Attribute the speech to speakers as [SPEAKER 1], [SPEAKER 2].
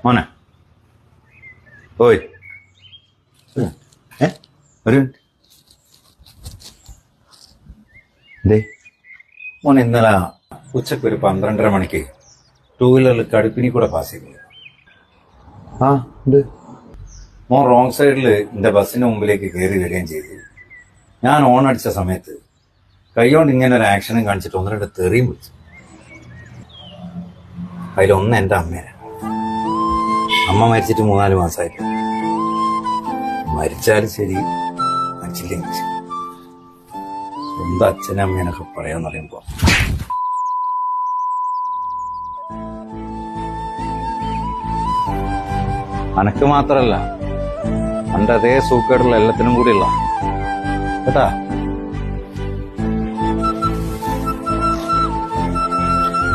[SPEAKER 1] മോനെ ഓയ് ഒരു ദേ മോൻ ഇന്നലെ ഉച്ചക്ക് ഒരു 12:30 മണിക്ക് 2 വീലറിൽ കടുപ്പിനി കൂടെ പാസ് ചെയ്തു.
[SPEAKER 2] ആ ഉണ്ട്.
[SPEAKER 1] മോൻ റോങ് സൈഡിൽ എന്റെ ബസ്സിന്റെ മുമ്പിലേക്ക് കയറി വരികയും ചെയ്തു. ഞാൻ ഓൺ അടിച്ച സമയത്ത് കൈകൊണ്ട് ഇങ്ങനെ ഒരു ആക്ഷനും കാണിച്ചിട്ട് 1-2 തെറിയും വിളിച്ചു. അതിലൊന്ന് എന്റെ അമ്മേനെ. അമ്മ മരിച്ചിട്ട് 3-4 മാസമായിട്ട്. മരിച്ചാലും ശരി മരിച്ചില്ലെങ്കിൽ ശരി സ്വന്തം അച്ഛനും അമ്മേനൊക്കെ പറയാന്ന് പറയുമ്പോ അനക്ക് മാത്രല്ല എന്റെ അതേ സൂക്കേടുള്ള എല്ലാത്തിനും കൂടിയുള്ള കേട്ടാ.